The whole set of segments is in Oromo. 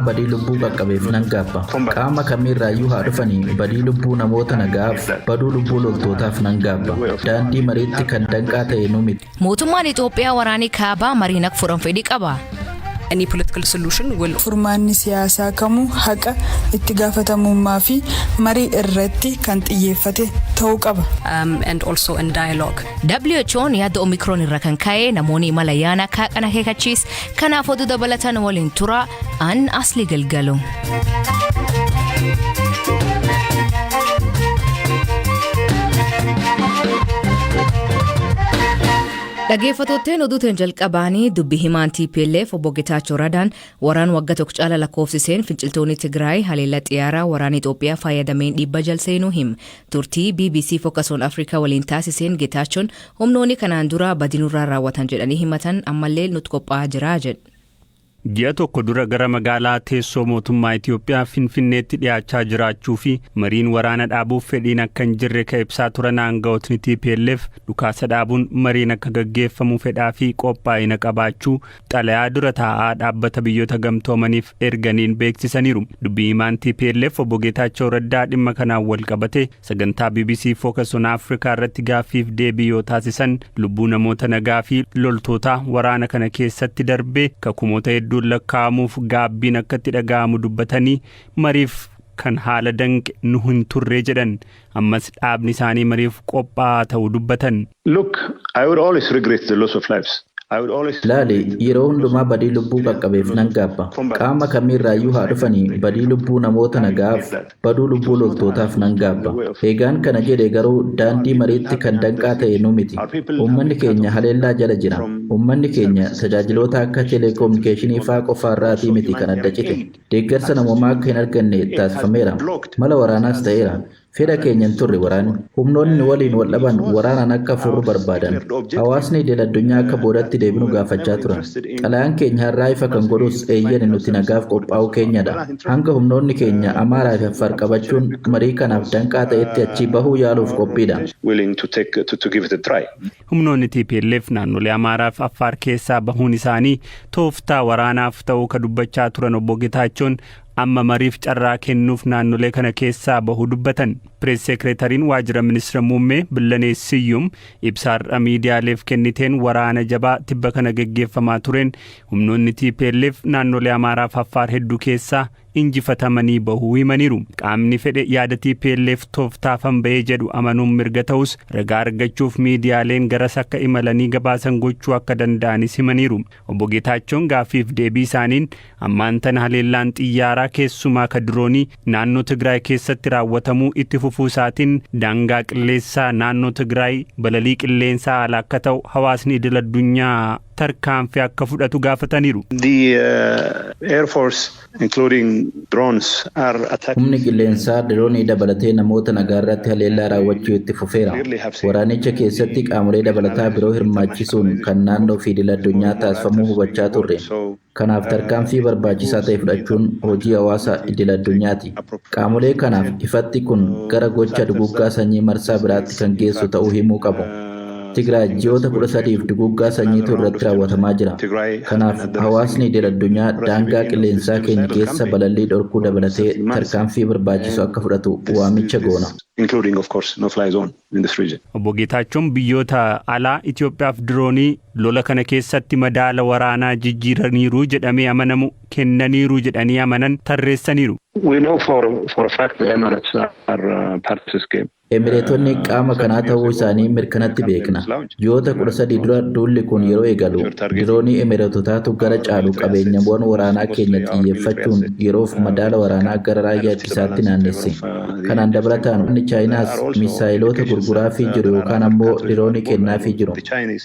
badii lubbuu qaqqabeef nan gaabba. Qaama kamiirraayyuu haa dhufanii badii lubbuu namoota nagaaf baduu lubbuu loltootaaf nan gaabba. Daandii mariitti kan danqaa ta'e nu miti. Mootummaan Itoophiyaa waraanii kaabaa mariin akka furan fedhii qaba. Any political solution will furmaanni siyaasaa kamuu haqa itti gaafatamummaa fi marii irratti kan xiyyeeffate ta'uu qaba. And also in dialogue. WHO'n yaada Omicron irra kan ka'e namoonni imala yaana kaaqana keekachiis kanaaf oduu dabalatan waliin tura an asli galgalu. Dhaggeeffattoonni oduutiin jalqabaanii dubbii himaan TPLF obbo Getaachoo Radaan waraan waggaa tokko caala lakkoofsiseen finciltoonni Tigraay haleellaa xiyyaaraa waraana Itoophiyaa fayyadameen dhibba jalseenuu him. Turtii BBC Focus on Africa waliin taasiseen Getaachoon humnoonni kanaan dura badinurraa raawwatan jedhanii himatan ammallee nuti qophaa'aa jira jedhu. Ji'a tokko dura gara magaalaa teessoo mootummaa Itoophiyaa Finfinneetti dhiyaachaa jiraachuu fi mariin waraana dhaabuuf fedhiin akka hin jirre ka ibsaa turan aangawootni TPLF dhukaasa dhaabuun mariin akka gaggeeffamu fedhaa fi qophaa'ina qabaachuu xalayaa dura taa'aa dhaabbata biyyoota gamtoomaniif erganiin beeksisaniiru. Dubbii himaan TPLF obbo Getaachoo Raddaa dhimma kanaan wal qabate sagantaa BBC Focus on Africa irratti gaaffiif deebii yoo taasisan lubbuu namoota nagaa fi loltoota waraana kana keessatti darbee kumoota hedduu lakkaa'amuuf gaabbiin akka itti dhaga'amu dubbatanii mariif kan haala danqe nu hin turre jedhan ammas dhaabni isaanii mariif qophaa'aa ta'uu dubbatan. Look, I would always regret the loss of lives. Laali yeroo hundumaa badii lubbuu qaqqabeef nan gaabba. Qaama kamiirraayyuu haa dhufanii badii lubbuu namoota nagaaf baduu lubbuu loltootaaf nan gaabba. Eegaan kana jedhe garuu daandii mariitti kan danqaa ta'e nu miti. Uummanni keenya haleellaa jala jira. Uummanni keenya tajaajiloota akka teleekoominikeeshinii faa qofaarraatii miti kan adda cite. Deeggarsa namoomaa akka hin arganne taasifameera. Mala waraanaas ta'eera. Fedha keenya hin turre waraanni. Humnoonni waliin wal dhaban waraanaan akka furru barbaadan. Hawaasni idil addunyaa akka boodatti deebinu gaafachaa turan. Xalayaan keenya har'aa ifa kan godhus eeyyan nuti nagaaf qophaa'uu keenyadha. Hanga humnoonni keenya Amaaraa fi Affaar qabachuun marii kanaaf danqaa ta'etti achi bahuu yaaluuf qophiidha. Humnoonni TPLF naannolee Amaaraa fi Affaar keessaa bahuun isaanii tooftaa waraanaaf ta'uu ka dubbachaa turan obbo Getaachoon amma mariif carraa kennuuf naannolee kana keessaa bahuu dubbatan. Pirees Seekreetariin waajjira ministeera muummee Billanee Siyyum ibsaarra miidiyaaleef kenniteen waraana jabaa tibba kana gaggeeffamaa tureen humnoonni TPLF naannolee Amaaraa fi Affaar hedduu keessaa injifatamanii bahuu himaniiru. Qaamni fedhe yaada TPLF tooftaafan bahee jedhu amanuun mirga ta'us ragaa argachuuf miidiyaaleen garas akka imalanii gabaasan gochuu akka danda'anis himaniiru. Obbo Getaachoon gaaffiif deebii isaaniin ammaan tana haleellaan xiyyaaraa keessumaa ka diroonii naannoo Tigraay keessatti raawwatamuu itti fufuu isaatiin daangaa qilleensaa naannoo Tigraay balalii qilleensaa ala akka ta'u hawaasni idil addunyaa tarkaanfii akka fudhatu gaafataniiru. The Air Force including drones are attacking. Humni qilleensaa diroonii dabalatee namoota nagaa irratti haleellaa raawwachuu itti fufeera. Waraanicha keessatti qaamolee dabalataa biroo hirmaachisuun kan naannoo fi idil addunyaa taasifamuu hubachaa turre. Kanaaf tarkaanfii barbaachisaa ta'e fudhachuun hojii hawaasa idil addunyaati. Qaamolee kanaaf ifatti kun gara gocha duguggaa sanyii marsaa biraatti kan geessu ta'uu himuu qabu. Tigraay ji'oota 13 duguggaa sanyiitu irratti raawwatamaa jira. Kanaaf hawaasni idil addunyaa daangaa qilleensaa keenya keessa balallii dhorkuu dabalatee tarkaanfii barbaachisu akka fudhatu waamicha goona. Including of course no fly zone in this region. Obbo Getaachoon biyyoota alaa Itoophiyaaf diroonii lola kana keessatti madaala waraanaa jijjiiraniiru jedhamee amanamu kennaniiru jedhanii amanan tarreessaniiru. We know for a fact the Emirates are part of this game. Emireetonni qaama kanaa ta'uu isaanii mirkanatti beekna. Ji'oota 13 dura duulli kun yeroo eegalu diroonii Emireetotaatu gara caalu qabeenyawwan waraanaa keenya xiyyeeffachuun yeroof madaala waraanaa gara raayyaa ittisaatti naannesse. Kanaan dabalataan humni Chaayinaas miisaayiloota gurguraa fi jiru yookaan ammoo diroonii kennaa fi jiru.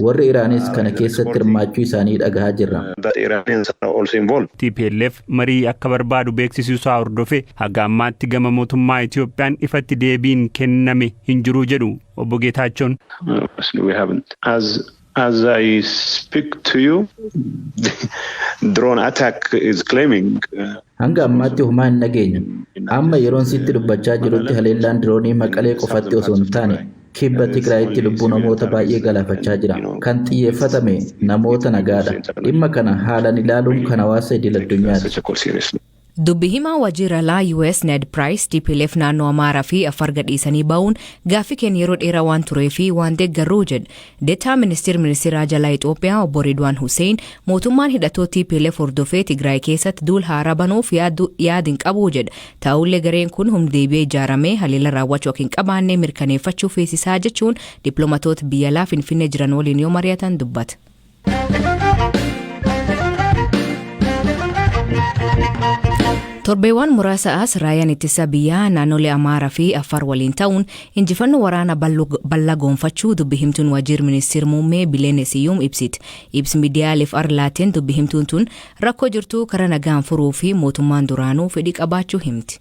Warri Iraanis kana keessatti hirmaachuu isaanii dhagahaa jirra. TPLF marii akka barbaadu beeksisuusaa hordofe haga ammaatti gama mootummaa Itoophiyaan ifatti deebiin kenname hin jiru jedhu obbo Getaachoon. We haven't. As I speak to you, drone attack is claiming. Hanga ammaatti humaa hin nageenye. Amma yeroon sitti dubbachaa jirutti haleellaan diroonii Maqalee qofatti osoo hin taane kibba Tigraayitti lubbuu namoota baay'ee galaafachaa jira. Kan xiyyeeffatame namoota nagaadha. Dhimma kana haalaan ilaaluun kan hawaasa idil addunyaati. Dubbi himaa waajjira US Ned Price TPLF naannoo Amaaraa fi Afar gadhiisanii ba'uun gaaffii keenya yeroo dheeraa waan turee fi waan deeggaruu jedhe. Deetaa ministeera jalaa Itoophiyaa obbo Ridwaan Hussein mootummaan hidhattoota TPLF hordofee Tigraay keessatti duula haaraa banuuf yaadin qabu jedhe. Ta'ullee gareen kun humna deebi'ee ijaaramee haleela raawwachuu akka hin qabaanne mirkaneeffachuu feesisaa jechuun dippiloomaatoota biyya alaa Finfinnee jiran waliin yoo mari'atan dubbata. Torbeewwan muraasa as raayaan ittisa biyyaa naannolee Amaaraa fi Afar waliin ta'uun injifannoo waraana bal'aa goonfachuu dubbi himtuun waajjira ministeera muummee Bileenesiyyuum ibsiti. Ibsi miidiyaaleef arlaateen dubbi himtuun tun rakkoo jirtu karaa nagaan furuu fi mootummaan duraanuu fedhii qabaachuu himti.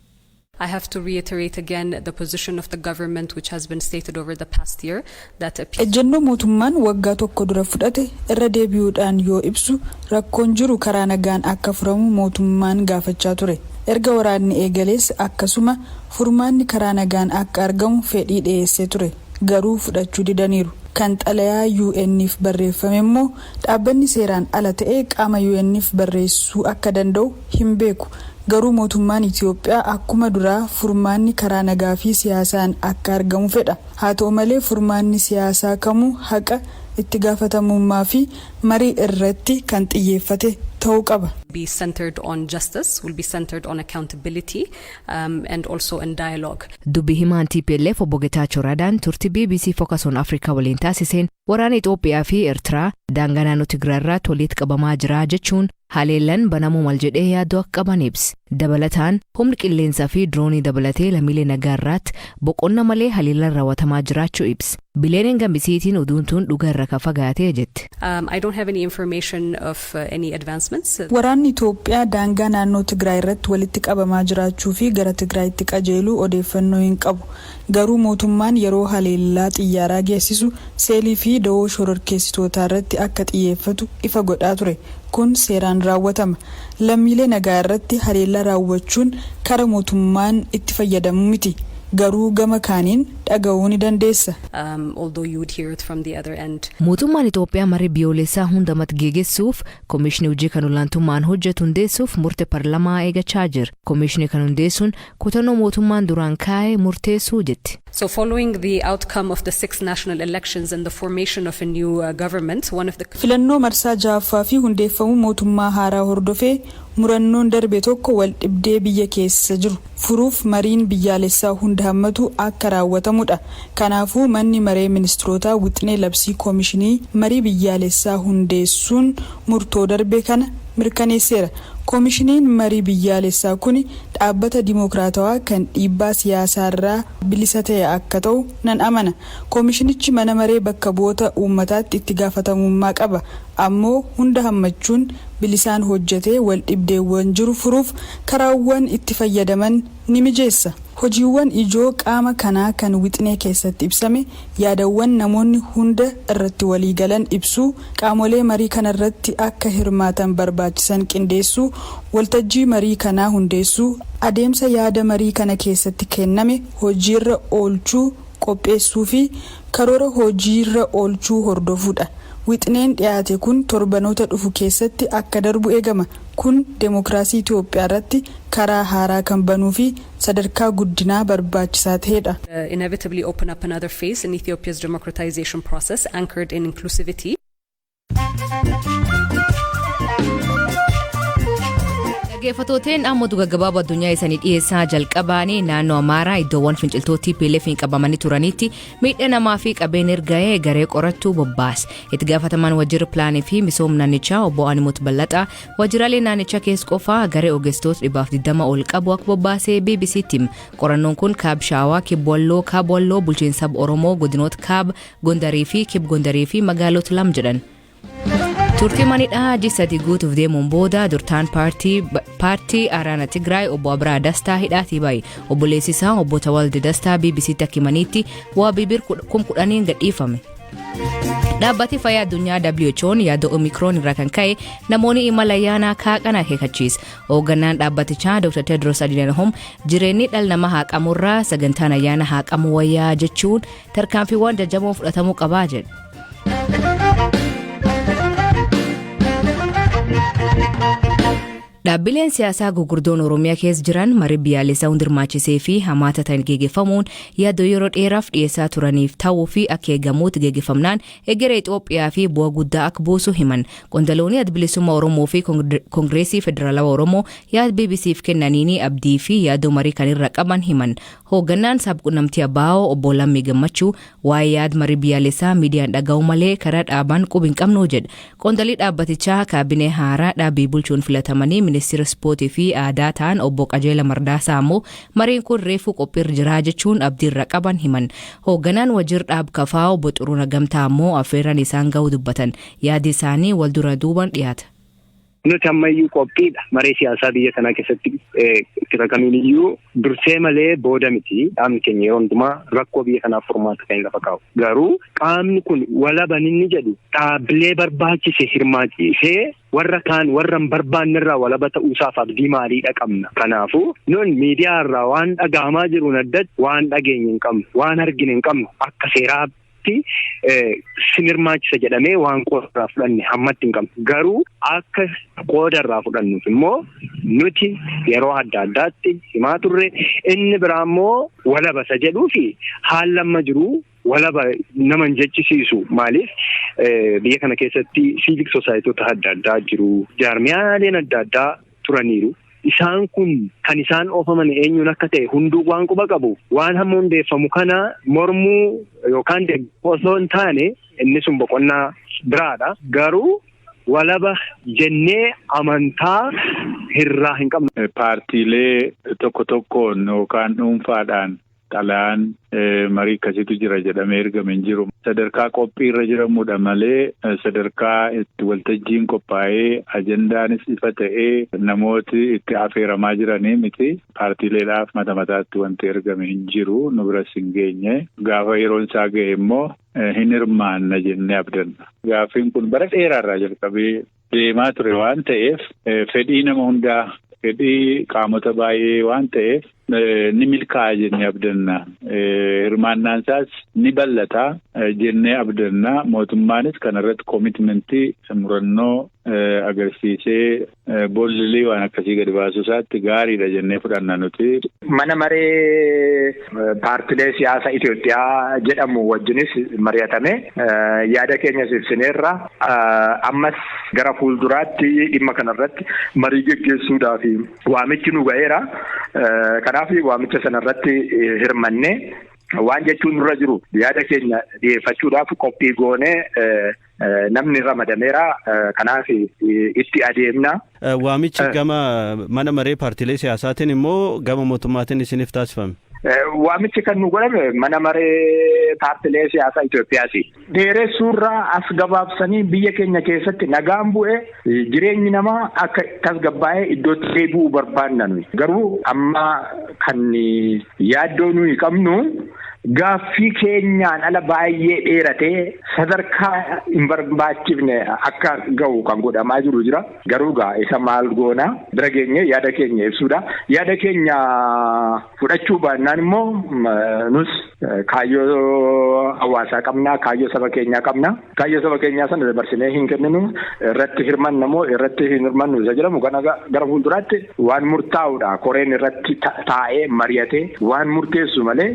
I have to reiterate again the position of the government which has been stated over the past year that ejjennoo mootummaan waggaa tokko dura fudhate irra deebi'uudhaan yoo ibsu rakkoon jiru karaa nagaan akka furamu mootummaan gaafachaa ture. Erga waraanni eegalees akkasuma furmaanni karaa nagaan akka argamu fedhii dhiyeessee ture. Garuu fudhachuu didaniiru. Kan xalayaa UN'if barreeffame immoo dhaabbanni seeraan ala ta'e qaama UN'if barreessuu akka danda'u hin beeku. Garuu mootummaan Itoophiyaa akkuma duraa furmaanni karaa nagaa fi siyaasaan akka argamu fedha. Haa ta'u malee furmaanni siyaasaa kamuu haqa itti gaafatamummaa fi marii irratti kan xiyyeeffate ta'uu qaba. Be centered on justice, will be centered on accountability and also in dialogue. Dubbi himaan TPLF obbo Getaachoo Radaan turtii BBC Focus on Africa waliin taasiseen waraana Itoophiyaa fi Eertiraa daangaa naannoo Tigraayirraa walitti qabamaa jira jechuun haleellan banamuu mal jedhee yaaduu akka qaban ibsi. Dabalataan humni qilleensaa fi droonii dabalatee lammiilee nagaarraatti boqonna malee haleellan raawwatamaa jiraachuu ibsi. Bileeneen gambisiitiin oduun tun dhugaa irra ka fagaatee jetti. I don't have any information of any advancements. Waraanni Itoophiyaa daangaa naannoo Tigraay irratti walitti qabamaa jiraachuu fi gara Tigraayitti qajeeluu odeeffannoo hin qabu. Garuu mootummaan yeroo haleellaa xiyyaaraa geessisu seelii fi da'oo shororkeessitootaa irratti akka xiyyeeffatu ifa godhaa ture. Kun seeraan raawwatama. Lammiilee nagaa irratti haleellaa raawwachuun karaa mootummaan itti fayyadamu miti. Garuu gama kaaniin dhaga'uu ni dandeessa. Although you would hear it from the other end. Mootummaan Itoophiyaa marii biyyoolessaa hundumatti geggeessuuf Komishinii hojii kan olaantummaan hojjetu hundeessuuf murtee paarlamaa eegachaa jira. Komishinii kan hundeessuun kutannoo mootummaan duraan kaa'ee murteessuu jetti. So following the outcome of the 6 national elections and the formation of a new government, one of the filannoo marsaa ja'affaa fi hundeeffamuu mootummaa haaraa hordofee murannoon darbe tokko wal dhibdee biyya keessa jiru furuuf mariin biyyaalessaa hunda hammatu akka raawwatamudha. Kanaafuu manni maree ministeerotaa wixinee labsii komishinii marii biyyaalessaa hundeessuun murtoo darbe kana mirkaneesseera. Komishiniin marii biyyaalessaa kun dhaabbata dimokiraatawaa kan dhiibbaa siyaasaarraa bilisa ta'e akka ta'u nan amana. Komishinichi mana maree bakka bu'oota uummataatti itti gaafatamummaa qaba. Ammoo hunda hammachuun bilisaan hojjetee wal dhibdeewwan jiru furuuf karaawwan itti fayyadaman ni mijeessa. Hojiiwwan ijoo qaama kanaa kan wixinee keessatti ibsame yaadawwan namoonni hunda irratti walii galan ibsuu, qaamolee marii kanarratti akka hirmaatan barbaachisan qindeessuu, waltajjii marii kanaa hundeessuu, adeemsa yaada marii kana keessatti kenname hojiirra oolchuu qopheessuu fi karoora hojiirra oolchuu hordofuudha. Wixineen dhiyaate kun torbanoota dhufu keessatti akka darbu eegama. Kun demokraasii Itoophiyaa irratti karaa haaraa kan banuu fi sadarkaa guddinaa barbaachisaa ta'edha. Inevitably open up another phase in Ethiopia's democratization process anchored in inclusivity. Dhaggeeffatooteen amma duga gabaabaa addunyaa isanii dhiyeessaa jalqabaanii naannoo Amaaraa iddoowwan finciltoota TPLF'n qabamanii turanitti miidhaa namaa fi qabeenya erga'ee garee qorattuu bobbaase. Itti gaafatamaan waajjira pilaanii fi misooma naannichaa obbo Animut Ballaxaa waajjiraalee naannichaa keessa qofaa garee ogeessitoota 220 ol qabu akka bobbaasee BBC'tti hime. Qorannoon kun kaab Shaawaa, Kibwalloo, Kaabwalloo, bulchiinsa Oromoo, godinoota Kaab, Gondarii fi Kib Gondarii fi magaalota lama jedhan. Turtii manidhaa jisati guutuuf deemuun booda durtaan paartii Araana Tigraay obbo Abraa Dastaa hidhaatii baay'ee obboleessisaa obbo Tawaldi Dastaa BBC'tti akka himanitti waa bibir 10,000 gadhiifame. Dhaabbati fayyaa addunyaa WHO'n yaada Omicron irraa kan ka'e namoonni imala yaanaa kaaqan akeekachiisa. Hoogganaan dhaabbatichaa Dr. Tedros Adhanom jireenyi dhala namaa haqamurraa sagantaan ayyaana haqamu wayyaa jechuun tarkaanfiiwwan jajjaboon fudhatamuu qabaa jedhe. Dhaabbileen siyaasaa gurguddoon Oromiyaa keessa jiran marii biyyaalessaa hundirmaachisee fi hamaata ta'an geggeeffamuun yaada yeroo dheeraaf dhiyeessaa turaniif ta'uu fi akka eegamuutti geggeeffamnaan egeree Itoophiyaa fi bu'aa guddaa akka buusu himan. Qondaloonni adda bilisummaa Oromoo fi Koongireesii Federaalawaa Oromoo yaada BBC'f kennaniin abdii fi yaada marii kan irra qaban himan. Hoogganaan sabquunnamtii Abaa'oo obbo Lammii Gammachuu waa'ee yaada marii biyyaalessaa miidiyaan dhaga'u malee karaa dhaabaan qubiin qabnu jedha. Qondalii dhaabbatichaa kaabinee haaraa dhaabii bulchuun filatamanii Ministeera Ispoortii fi aadaa ta'an obbo Qajeela Mardaasaa immoo mariin kun reefuu qophiirra jira jechuun abdiirra qaban himan. Hoogganaan wajjir dhaab kafaa obbo Xuruuna Gamtaa immoo affeerran isaan ga'u dubbatan. Yaadi isaanii wal dura duuban dhiyaata. Nuti ammayyuu qophiidha marii siyaasaa biyya kanaa keessatti kamiiniyyuu dursee malee booda miti. Dhaabni keenya yeroo hundumaa rakkoo biyya kanaaf furmaata kan lafa kaa'u. Garuu qaamni kun walaban inni jedhu dhaabbilee barbaachise hirmaachisee warra kaan warra hin barbaannerraa walaba ta'uusaaf abdii maaliidha qabna. Kanaafuu nun miidiyaa irraa waan dhagahamaa jiruun addatti waan dhageenye hin qabnu, waan argine hin qabnu akka seeraa sinirmaachisa jedhamee waan qoodarraa fudhanne hammatti hin qabnu. Garuu akka qoodarraa fudhannuuf immoo nuti yeroo adda addaatti himaa turre inni biraa immoo walaba isa jedhuu fi haala amma jiru walaba nama hin jechisiisu. Maaliif biyya kana keessatti civic societyota adda addaa jiru, jaarmiyaaleen adda addaa turaniiru. Isaan kun kan isaan oofaman eenyuun akka ta'e hunduu waan quba qabu. Waan hamma hundeeffamu kana mormuu yookaan osoo hin taane inni sun boqonnaa biraadha. Garuu walaba jennee amantaa hirraa hin qabnu. Paartiilee tokko tokkoon yookaan dhuunfaadhaan xalayaan marii akkasiitu jira jedhamee ergame hin jiru. Sadarkaa qophii irra jiramudha malee sadarkaa itti waltajjiin qophaa'ee ajendaanis ifa ta'ee namooti itti affeeramaa jiranii miti. Paartiileedhaaf mata mataatti wanti ergame hin jiru, nu biras hin geenye. Gaafa yeroon isaa ga'e immoo hin hirmaanna jennee abdanna. Gaaffiin kun bara dheeraarraa jalqabee deemaa ture waan ta'eef fedhii nama hundaa, fedhii qaamota baay'ee waan ta'eef ni milkaa'a jennee abdanna. Hirmaannaan isaas ni bal'ata jennee abdanna. Mootummaanis kanarratti koomitmentii murannoo agarsiisee bollilii waan akkasii gadi baasuu isaatti gaariidha jennee fudhanna nuti. Mana maree paartilee siyaasaa Itoophiyaa jedhamu wajjinis mari'atame yaada keenya ibsineerra. Ammas gara fuulduraatti dhimma kanarratti marii geggeessuudhaaf waamichi nu ga'eera. Kanaaf waamicha sanarratti hirmanne waan jechuun nurra jiru yaada keenya dhiyeeffachuudhaaf qophii goonee namni ramadameera. Kanaaf itti adeemna. Waamichi gama mana maree paartilee siyaasaatiin immoo gama mootummaatiin isiniif taasifame? Waamichi kan nu godhame mana maree paartilee siyaasaa Itoophiyaati. Dheeressuurraa as gabaabsanii biyya keenya keessatti nagaan bu'ee jireenyi namaa akka tasgabbaa'ee iddootti deebi'uu barbaanna nuyi. Garuu amma kan yaaddoo nuyi qabnu gaaffii keenyaan ala baay'ee dheeratee sadarkaa hin barbaachifne akka ga'u kan godhamaa jiru jira. Garuu isa maal goona bira geenye yaada keenya ibsuudha. Yaada keenya fudhachuu baannaan immoo nus kaayyoo hawaasaa qabna, kaayyoo saba keenyaa qabna. Kaayyoo saba keenyaa sana dabarsinee hin kenninu, irratti hirmanna moo irratti hin hirmannu isa jedhamu kana gara fuulduraatti waan murtaa'uudha. Koreen irratti taa'ee mari'atee waan murteessu malee